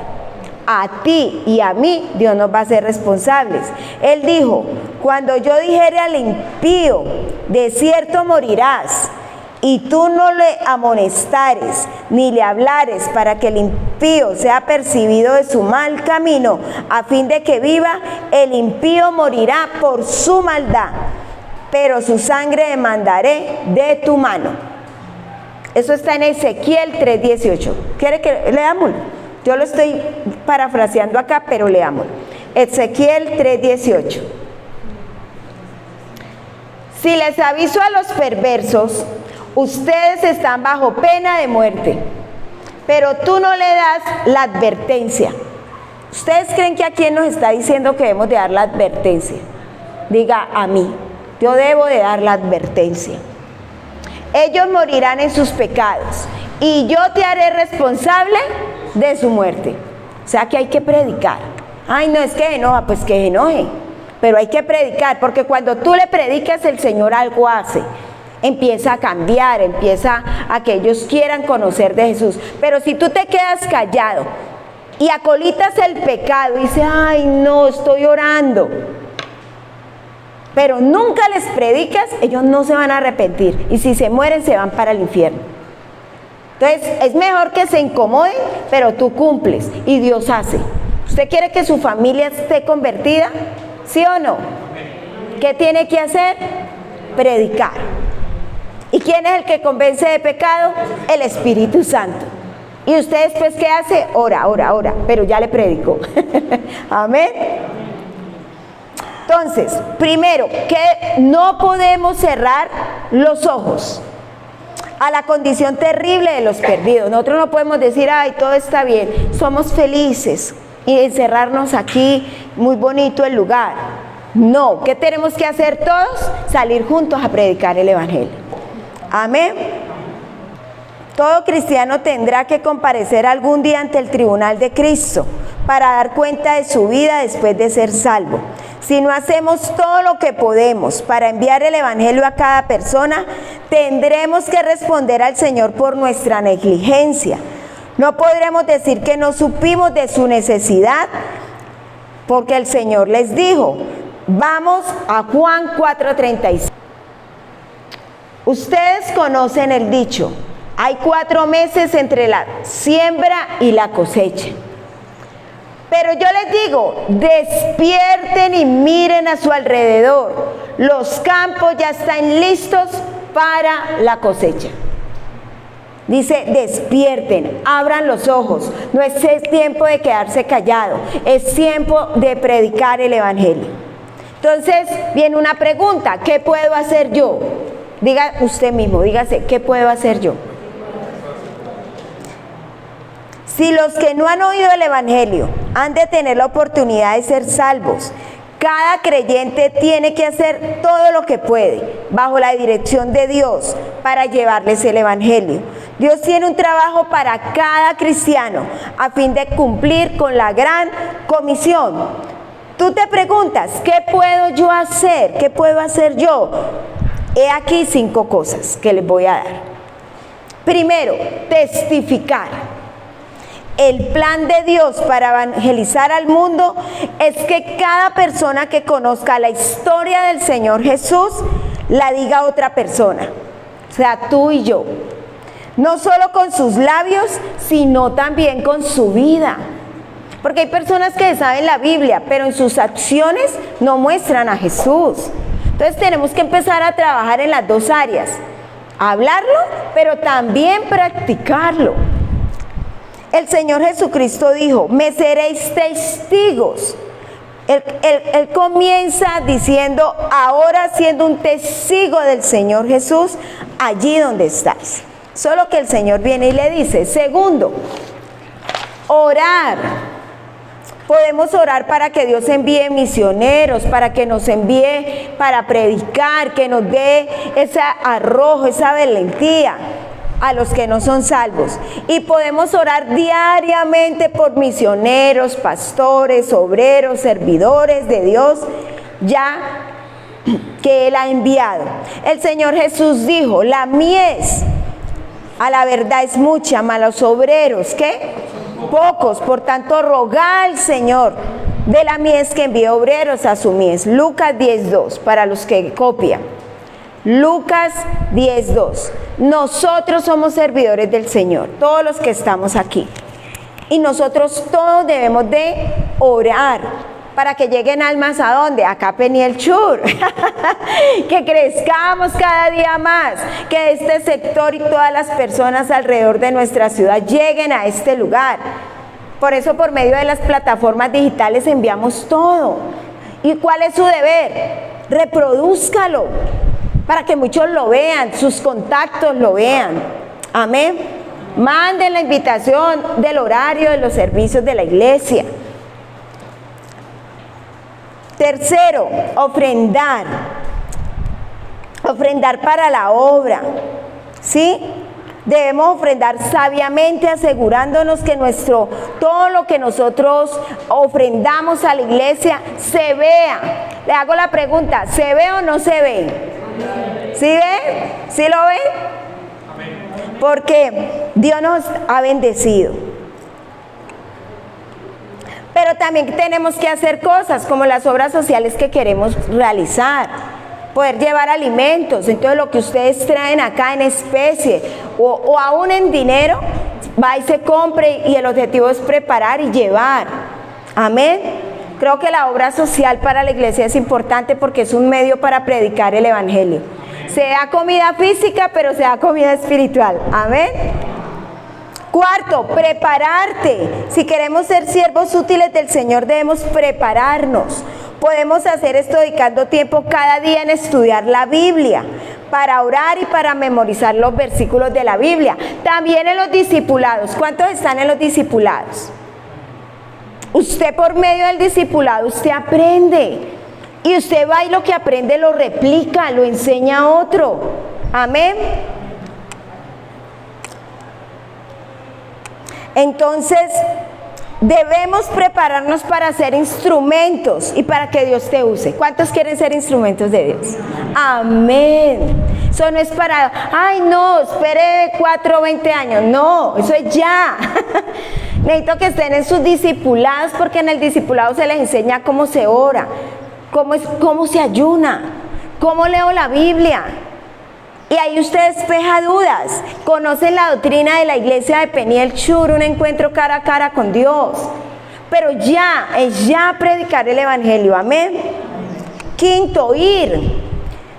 a ti y a mí Dios nos va a hacer responsables. Él dijo, cuando yo dijere al impío, de cierto morirás, y tú no le amonestares, ni le hablares para que el impío sea percibido de su mal camino, a fin de que viva, el impío morirá por su maldad, pero su sangre demandaré de tu mano. Eso está en Ezequiel 3:18. ¿Quiere que leamos? Yo lo estoy parafraseando acá, pero leamos. Ezequiel 3:18. Si les aviso a los perversos, ustedes están bajo pena de muerte, pero tú no le das la advertencia. ¿Ustedes creen que a quién nos está diciendo que debemos de dar la advertencia? Diga, a mí. Yo debo de dar la advertencia. Ellos morirán en sus pecados y yo te haré responsable de su muerte. O sea que hay que predicar. Ay, no, es que enoja, pues que enoje. Pero hay que predicar, porque cuando tú le predicas, el Señor algo hace. Empieza a cambiar, empieza a que ellos quieran conocer de Jesús. Pero si tú te quedas callado y acolitas el pecado y dices, ay, no, estoy orando, pero nunca les predicas, ellos no se van a arrepentir. Y si se mueren, se van para el infierno. Entonces, es mejor que se incomoden, pero tú cumples y Dios hace. ¿Usted quiere que su familia esté convertida? ¿Sí o no? ¿Qué tiene que hacer? Predicar. ¿Y quién es el que convence de pecado? El Espíritu Santo. ¿Y usted después qué hace? Ora, pero ya le predicó. Amén. Entonces, primero, que no podemos cerrar los ojos a la condición terrible de los perdidos. Nosotros no podemos decir, ay, todo está bien, somos felices, y encerrarnos aquí, muy bonito el lugar. No, ¿qué tenemos que hacer todos? Salir juntos a predicar el Evangelio. Amén. Todo cristiano tendrá que comparecer algún día ante el tribunal de Cristo para dar cuenta de su vida después de ser salvo. Si no hacemos todo lo que podemos para enviar el Evangelio a cada persona, tendremos que responder al Señor por nuestra negligencia. No podremos decir que no supimos de su necesidad, porque el Señor les dijo. Vamos a Juan 4:36. Ustedes conocen el dicho, hay 4 meses entre la siembra y la cosecha. Pero yo les digo, despierten y miren a su alrededor. Los campos ya están listos para la cosecha. Dice, despierten, abran los ojos. No es tiempo de quedarse callado, es tiempo de predicar el Evangelio. Entonces viene una pregunta, ¿qué puedo hacer yo? Diga usted mismo, dígase, ¿qué puedo hacer yo? Si los que no han oído el Evangelio han de tener la oportunidad de ser salvos, cada creyente tiene que hacer todo lo que puede, bajo la dirección de Dios, para llevarles el Evangelio. Dios tiene un trabajo para cada cristiano, a fin de cumplir con la gran comisión. Tú te preguntas, ¿qué puedo yo hacer? ¿Qué puedo hacer yo? He aquí 5 cosas que les voy a dar. Primero, testificar. El plan de Dios para evangelizar al mundo es que cada persona que conozca la historia del Señor Jesús la diga a otra persona, o sea, tú y yo. No solo con sus labios, sino también con su vida. Porque hay personas que saben la Biblia, pero en sus acciones no muestran a Jesús. Entonces tenemos que empezar a trabajar en las 2 áreas. Hablarlo, pero también practicarlo. El Señor Jesucristo dijo, me seréis testigos. Él comienza diciendo, ahora siendo un testigo del Señor Jesús, allí donde estáis. Solo que el Señor viene y le dice, segundo, orar. Podemos orar para que Dios envíe misioneros, para que nos envíe para predicar, que nos dé ese arrojo, esa valentía a los que no son salvos. Y podemos orar diariamente por misioneros, pastores, obreros, servidores de Dios, ya que Él ha enviado. El Señor Jesús dijo, la mies a la verdad es mucha, mas los obreros, ¿qué? pocos. Por tanto, rogad al Señor de la mies que envíe obreros a su mies. Lucas 10:2, para los que copian. Lucas 10:2. Nosotros somos servidores del Señor, todos los que estamos aquí. Y nosotros todos debemos de orar para que lleguen almas ¿a dónde? Acá Peniel Chur. Que crezcamos cada día más, que este sector y todas las personas alrededor de nuestra ciudad lleguen a este lugar. Por eso por medio de las plataformas digitales enviamos todo. ¿Y cuál es su deber? Reprodúzcalo para que muchos lo vean, sus contactos lo vean. Amén. Manden la invitación del horario de los servicios de la iglesia. Tercero, ofrendar. Ofrendar para la obra. ¿Sí? Debemos ofrendar sabiamente, asegurándonos que todo lo que nosotros ofrendamos a la iglesia se vea. Le hago la pregunta, ¿se ve o no se ve? ¿Sí ve? ¿Sí lo ve? Porque Dios nos ha bendecido. Pero también tenemos que hacer cosas como las obras sociales que queremos realizar. Poder llevar alimentos. Entonces lo que ustedes traen acá en especie o aún en dinero, va y se compre, y el objetivo es preparar y llevar. Amén. Creo que la obra social para la iglesia es importante porque es un medio para predicar el evangelio. Se da comida física, pero se da comida espiritual. Amén. Cuarto, prepararte. Si queremos ser siervos útiles del Señor, debemos prepararnos. Podemos hacer esto dedicando tiempo cada día en estudiar la Biblia, para orar y para memorizar los versículos de la Biblia. También en los discipulados. ¿Cuántos están en los discipulados? Usted por medio del discipulado, usted aprende. Y usted va y lo que aprende lo replica, lo enseña a otro. Amén. Entonces, debemos prepararnos para ser instrumentos y para que Dios te use. ¿Cuántos quieren ser instrumentos de Dios? Amén. Eso no es para, ay no, espere 4 o 20 años. No, eso es ya. Necesito que estén en sus discipulados, porque en el discipulado se les enseña cómo se ora, cómo se ayuna, cómo leo la Biblia. Y ahí usted despeja dudas, conocen la doctrina de la iglesia de Peniel Chur, un encuentro cara a cara con Dios. Pero ya, es ya predicar el evangelio, amén. Quinto, ir.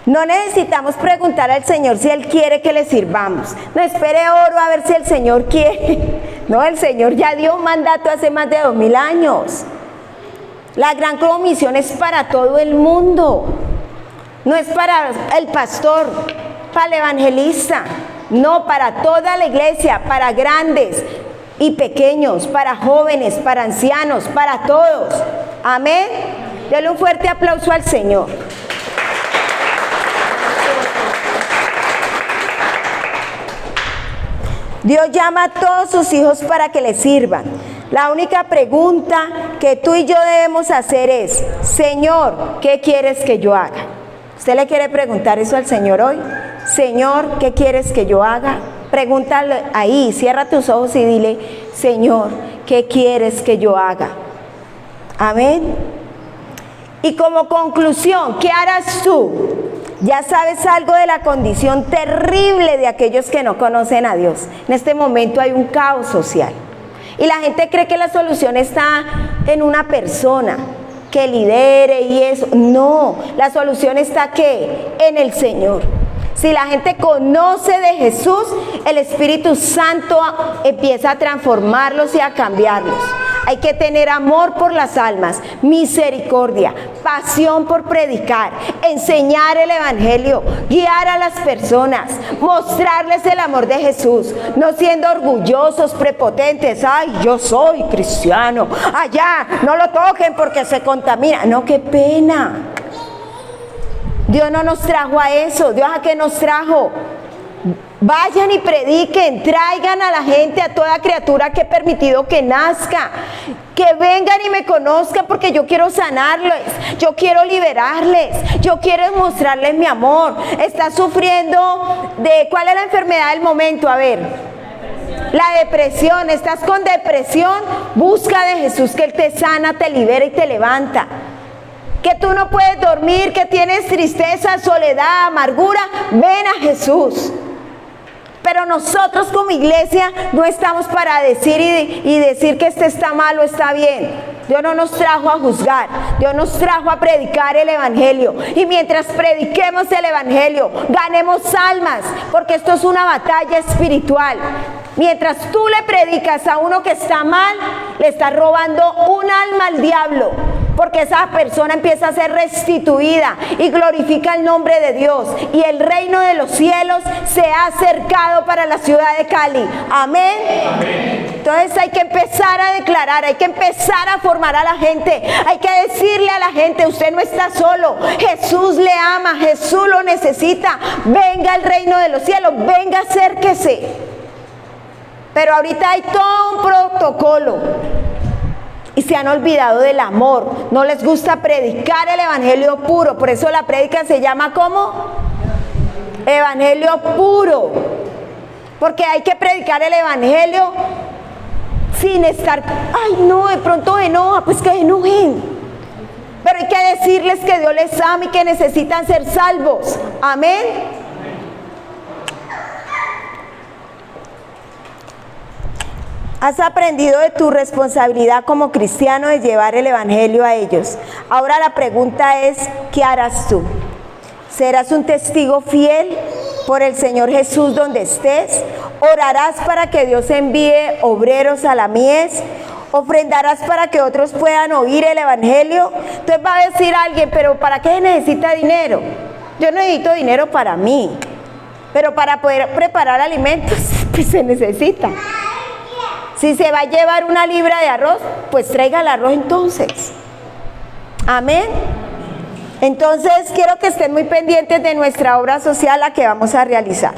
No necesitamos preguntar al Señor si Él quiere que le sirvamos. No espere oro a ver si el Señor quiere. No, el Señor ya dio un mandato hace más de 2000 años. La gran comisión es para todo el mundo. No es para el pastor, para el evangelista. No, para toda la iglesia, para grandes y pequeños, para jóvenes, para ancianos, para todos. Amén. Denle un fuerte aplauso al Señor. Dios llama a todos sus hijos para que le sirvan. La única pregunta que tú y yo debemos hacer es: Señor, ¿qué quieres que yo haga? ¿Usted le quiere preguntar eso al Señor hoy? Señor, ¿qué quieres que yo haga? Pregúntale ahí, cierra tus ojos y dile: Señor, ¿qué quieres que yo haga? Amén. Y como conclusión, ¿qué harás tú? Ya sabes algo de la condición terrible de aquellos que no conocen a Dios. En este momento hay un caos social. Y la gente cree que la solución está en una persona que lidere y eso. No, la solución está ¿qué? En el Señor. Si la gente conoce de Jesús, el Espíritu Santo empieza a transformarlos y a cambiarlos. Hay que tener amor por las almas, misericordia, pasión por predicar, enseñar el evangelio, guiar a las personas, mostrarles el amor de Jesús, no siendo orgullosos, prepotentes. Ay, yo soy cristiano, allá, no lo toquen porque se contamina. No, qué pena. Dios no nos trajo a eso. ¿Dios a qué nos trajo? Vayan y prediquen, traigan a la gente, a toda criatura que he permitido que nazca, que vengan y me conozcan, porque yo quiero sanarles, yo quiero liberarles, yo quiero mostrarles mi amor. Está sufriendo de, ¿cuál es la enfermedad del momento? A ver, La depresión, estás con depresión, busca de Jesús, que Él te sana, te libera y te levanta. Que tú no puedes dormir, que tienes tristeza, soledad, amargura, ven a Jesús. Pero nosotros como iglesia no estamos para decir y decir que este está mal o está bien. Dios no nos trajo a juzgar, Dios nos trajo a predicar el evangelio. Y mientras prediquemos el evangelio, ganemos almas, porque esto es una batalla espiritual. Mientras tú le predicas a uno que está mal, le estás robando un alma al diablo, porque esa persona empieza a ser restituida y glorifica el nombre de Dios, y el reino de los cielos se ha acercado para la ciudad de Cali. Amén. Amén. Entonces hay que empezar a declarar, hay que empezar a formar a la gente, hay que decirle a la gente: usted no está solo, Jesús le ama, Jesús lo necesita, venga al reino de los cielos, venga, acérquese. Pero ahorita hay todo un protocolo y se han olvidado del amor. No les gusta predicar el evangelio puro. Por eso la prédica se llama ¿cómo? Evangelio puro. Porque hay que predicar el evangelio sin estar, ay no, de pronto enoja, pues que enojen. Pero hay que decirles que Dios les ama y que necesitan ser salvos. Amén. Has aprendido de tu responsabilidad como cristiano de llevar el evangelio a ellos. Ahora la pregunta es: ¿qué harás tú? ¿Serás un testigo fiel por el Señor Jesús donde estés? ¿Orarás para que Dios envíe obreros a la mies? ¿Ofrendarás para que otros puedan oír el evangelio? Entonces va a decir alguien: ¿pero para qué necesita dinero? Yo no necesito dinero para mí, pero para poder preparar alimentos, pues se necesita. Si se va a llevar una libra de arroz, pues traiga el arroz entonces. Amén. Entonces quiero que estén muy pendientes de nuestra obra social, la que vamos a realizar.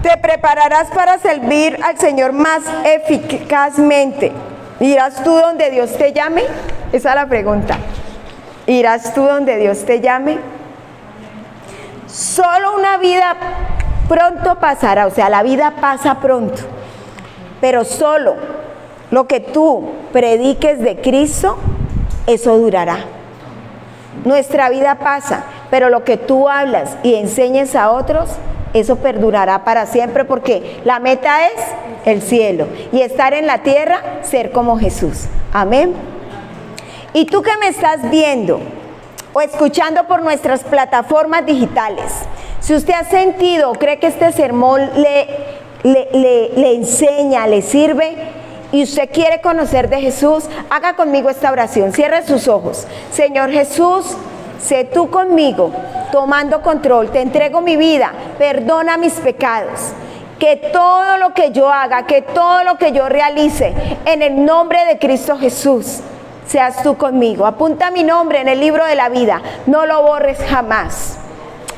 ¿Te prepararás para servir al Señor más eficazmente? ¿Irás tú donde Dios te llame? Esa es la pregunta. ¿Irás tú donde Dios te llame? Solo una vida pronto pasará, o sea, la vida pasa pronto. Pero solo lo que tú prediques de Cristo, eso durará. Nuestra vida pasa, pero lo que tú hablas y enseñes a otros, eso perdurará para siempre, porque la meta es el cielo y estar en la tierra, ser como Jesús. Amén. Y tú que me estás viendo o escuchando por nuestras plataformas digitales, si usted ha sentido o cree que este sermón le enseña, le sirve, y usted quiere conocer de Jesús, haga conmigo esta oración. Cierre sus ojos. Señor Jesús, sé tú conmigo, tomando control. Te entrego mi vida, perdona mis pecados. Que todo lo que yo haga, que todo lo que yo realice, en el nombre de Cristo Jesús, seas tú conmigo. Apunta mi nombre en el libro de la vida, no lo borres jamás.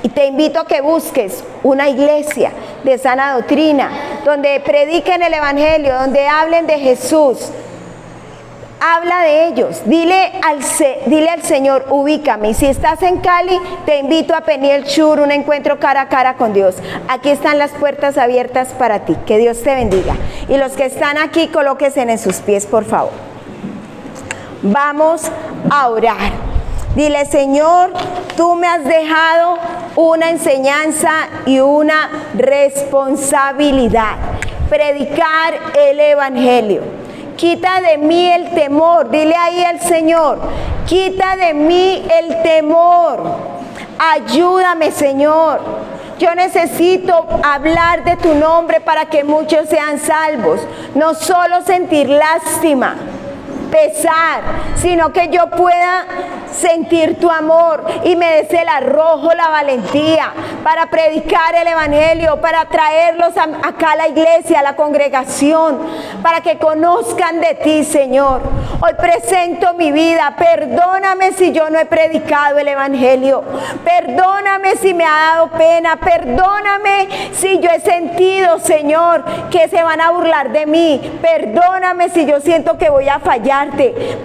Y te invito a que busques una iglesia de sana doctrina, donde prediquen el evangelio, donde hablen de Jesús. Habla de ellos, dile al Señor: ubícame. Y si estás en Cali, te invito a Peniel Sur, un encuentro cara a cara con Dios. Aquí están las puertas abiertas para ti. Que Dios te bendiga. Y los que están aquí, colóquense en sus pies, por favor. Vamos a orar. Dile: Señor, tú me has dejado una enseñanza y una responsabilidad: predicar el evangelio. Quita de mí el temor. Dile ahí al Señor: quita de mí el temor. Ayúdame, Señor. Yo necesito hablar de tu nombre para que muchos sean salvos. No solo sentir lástima, pesar, sino que yo pueda sentir tu amor y me des el arrojo, la valentía para predicar el evangelio, para traerlos acá a la iglesia, a la congregación, para que conozcan de ti, Señor. Hoy presento mi vida. Perdóname si yo no he predicado el evangelio. Perdóname si me ha dado pena. Perdóname si yo he sentido, Señor, que se van a burlar de mí. Perdóname si yo siento que voy a fallar.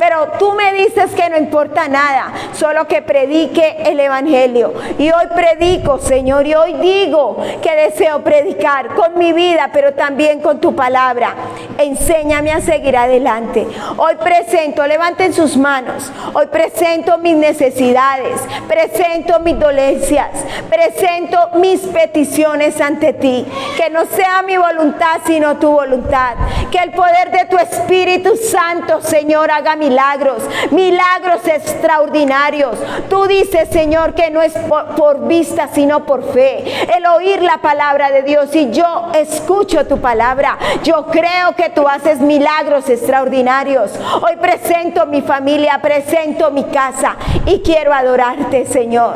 Pero tú me dices que no importa nada, nada, solo que predique el Evangelio. Y hoy predico, Señor, y hoy digo que deseo predicar con mi vida, pero también con tu palabra. Enséñame a seguir adelante. Hoy presento, levanten sus manos, hoy presento mis necesidades, presento mis dolencias, presento mis peticiones ante ti. Que no sea mi voluntad, sino tu voluntad. Que el poder de tu Espíritu Santo, Señor, haga milagros, milagros extraordinarios. Tú dices, Señor, que no es por vista, sino por fe. El oír la palabra de Dios, y yo escucho tu palabra. Yo creo que tú haces milagros extraordinarios. Hoy presento mi familia, presento mi casa y quiero adorarte, Señor.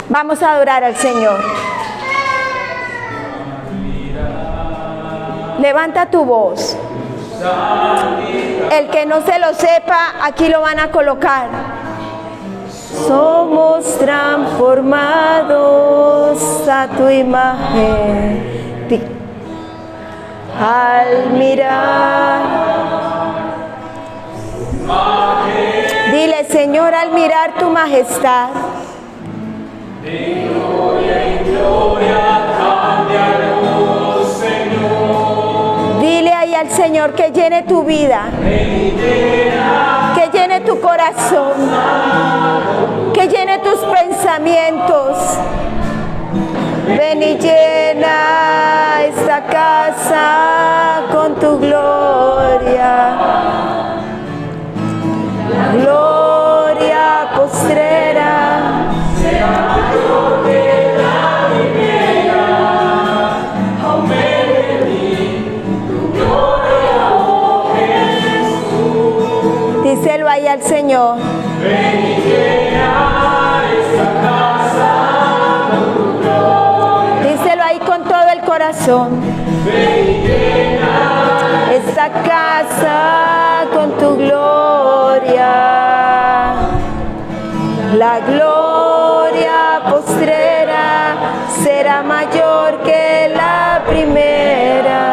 Vamos a adorar al Señor. Levanta tu voz. El que no se lo sepa, aquí lo van a colocar. Somos transformados a tu imagen. Al mirar. Dile, Señor, al mirar tu majestad. De gloria en gloria cambiaremos, Señor. Dile ahí al Señor que llene tu vida, que llene tu corazón, que llene tus pensamientos. Ven y llena esta casa con tu gloria. Gloria postrera. Díselo ahí al Señor. Ven y llena esta casa con tu gloria. Díselo ahí con todo el corazón. Ven y llena esta casa con tu gloria. La gloria postrera será mayor que la primera.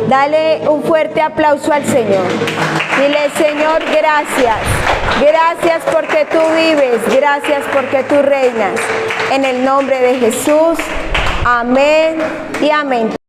Dale un fuerte aplauso al Señor. Dile, Señor, gracias. Gracias porque tú vives. Gracias porque tú reinas. En el nombre de Jesús. Amén y amén.